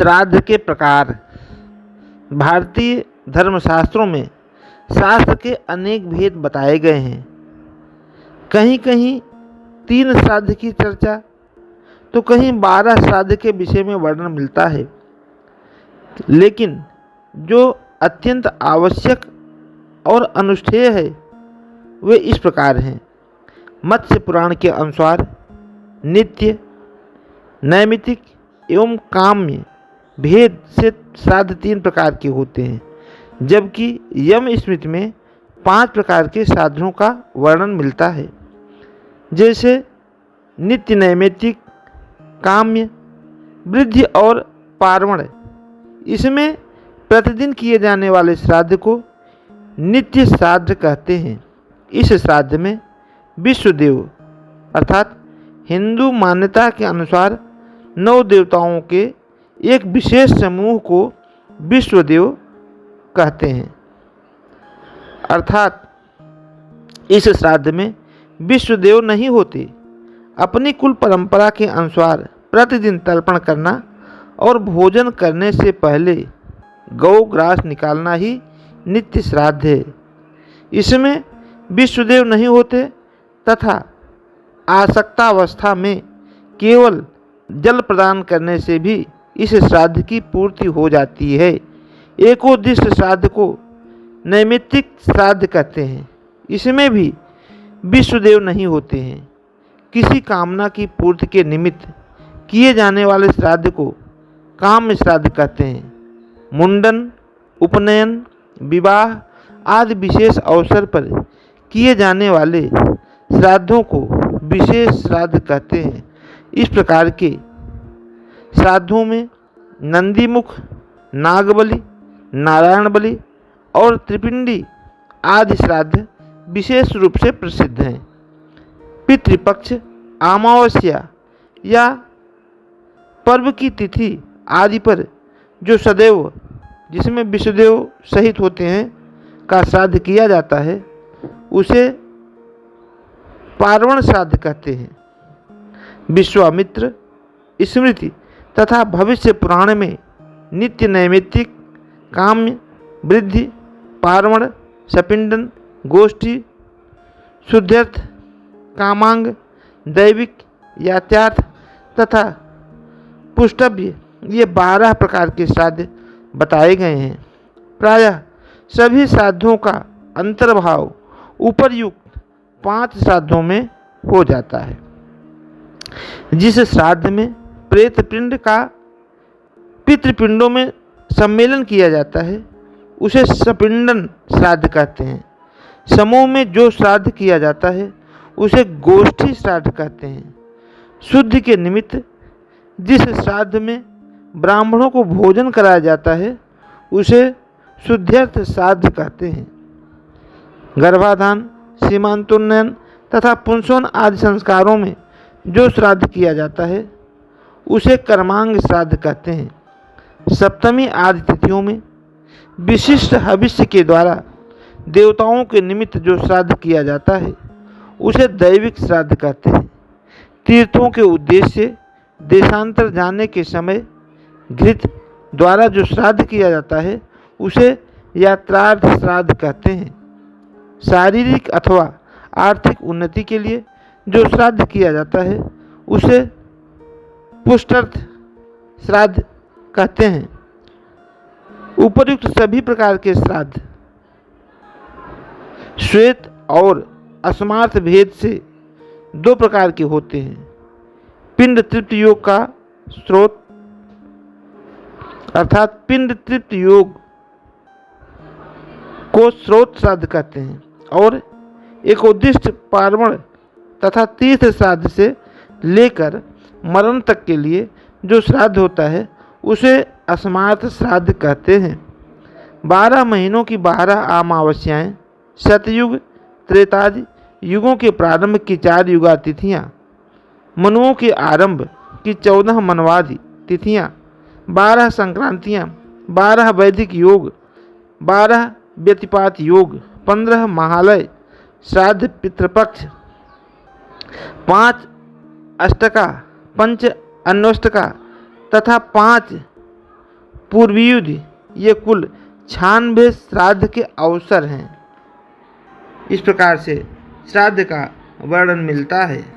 श्राद्ध के प्रकार। भारतीय धर्मशास्त्रों में शास्त्र के अनेक भेद बताए गए हैं। कहीं कहीं 3 श्राद्ध की चर्चा तो कहीं 12 श्राद्ध के विषय में वर्णन मिलता है, लेकिन जो अत्यंत आवश्यक और अनुष्ठेय है वे इस प्रकार हैं। मत्स्य पुराण के अनुसार नित्य, नैमित्तिक एवं काम्य भेद से श्राद्ध 3 प्रकार के होते हैं, जबकि यम स्मृति में 5 प्रकार के श्राद्धों का वर्णन मिलता है, जैसे नित्य, नैमित्तिक, काम्य, वृद्धि और पार्वण। इसमें प्रतिदिन किए जाने वाले श्राद्ध को नित्य श्राद्ध कहते हैं। इस श्राद्ध में विश्वदेव अर्थात हिंदू मान्यता के अनुसार 9 देवताओं के एक विशेष समूह को विश्वदेव कहते हैं। अर्थात इस श्राद्ध में विश्वदेव नहीं होते। अपनी कुल परंपरा के अनुसार प्रतिदिन तर्पण करना और भोजन करने से पहले गौ ग्रास निकालना ही नित्य श्राद्ध है। इसमें विश्वदेव नहीं होते तथा आसक्तावस्था में केवल जल प्रदान करने से भी इस श्राद्ध की पूर्ति हो जाती है। एकोद्दिष्ट श्राद्ध को नैमित्तिक श्राद्ध कहते हैं। इसमें भी विश्वदेव नहीं होते हैं। किसी कामना की पूर्ति के निमित्त किए जाने वाले श्राद्ध को काम्य श्राद्ध कहते हैं। मुंडन, उपनयन, विवाह आदि विशेष अवसर पर किए जाने वाले श्राद्धों को विशेष श्राद्ध कहते हैं। इस प्रकार के श्राद्धों में नंदीमुख, नागबलि, नारायण बलि और त्रिपिंडी आदि श्राद्ध विशेष रूप से प्रसिद्ध हैं। पितृपक्ष, अमावस्या या पर्व की तिथि आदि पर जो सदैव जिसमें विश्वदेव सहित होते हैं का श्राद्ध किया जाता है उसे पार्वण श्राद्ध कहते हैं। विश्वामित्र स्मृति तथा भविष्य पुराण में नित्य, नैमित्तिक, काम्य, वृद्धि, पार्वण, सपिंडन, गोष्ठी, शुद्ध्यर्थ, कामांग, दैविक, यात्यार्थ तथा पुष्टव्य ये 12 प्रकार के श्राद्ध बताए गए हैं। प्रायः सभी श्राद्धों का अंतर्भाव उपर्युक्त 5 श्राद्धों में हो जाता है। जिस श्राद्ध में प्रेत पिंड का पितृपिंडों में सम्मेलन किया जाता है उसे सपिंडन श्राद्ध कहते हैं। समूह में जो श्राद्ध किया जाता है उसे गोष्ठी श्राद्ध कहते हैं। शुद्धि के निमित्त जिस श्राद्ध में ब्राह्मणों को भोजन कराया जाता है उसे शुद्ध्यर्थ श्राद्ध कहते हैं। गर्भाधान, सीमांतोन्नयन तथा पुंसवन आदि संस्कारों में जो श्राद्ध किया जाता है उसे कर्मांग श्राद्ध कहते हैं। सप्तमी आदि तिथियों में विशिष्ट हविष्य के द्वारा देवताओं के निमित्त जो श्राद्ध किया जाता है उसे दैविक श्राद्ध कहते हैं। तीर्थों के उद्देश्य से देशांतर जाने के समय घृत द्वारा जो श्राद्ध किया जाता है उसे यात्रार्थ श्राद्ध कहते हैं। शारीरिक अथवा आर्थिक उन्नति के लिए जो श्राद्ध किया जाता है उसे पुष्टर्थ श्राद्ध कहते हैं। उपर्युक्त सभी प्रकार के श्राद्ध श्वेत और अस्मार्थ भेद से 2 प्रकार के होते हैं। पिंड तृप्त योग का स्रोत अर्थात पिंड तृप्त योग को स्रोत श्राद्ध कहते हैं और एकोद्दिष्ट, पार्वण तथा तीर्थ श्राद्ध से लेकर मरण तक के लिए जो श्राद्ध होता है उसे अस्मार्थ श्राद्ध कहते हैं। 12 महीनों की 12 अमावस्याएं, सतयुग, त्रेतादि युगों के प्रारंभ की 4 युगा तिथियाँ, मनुओं के आरंभ की 14 मनवादि तिथियाँ, 12 संक्रांतियाँ, 12 वैदिक योग, 12 व्यतिपात योग, 15 महालय श्राद्ध पितृपक्ष, 5 अष्टका, 5 अन्वष्टका तथा 5 पूर्वयुद्ध, ये कुल 96 श्राद्ध के अवसर हैं। इस प्रकार से श्राद्ध का वर्णन मिलता है।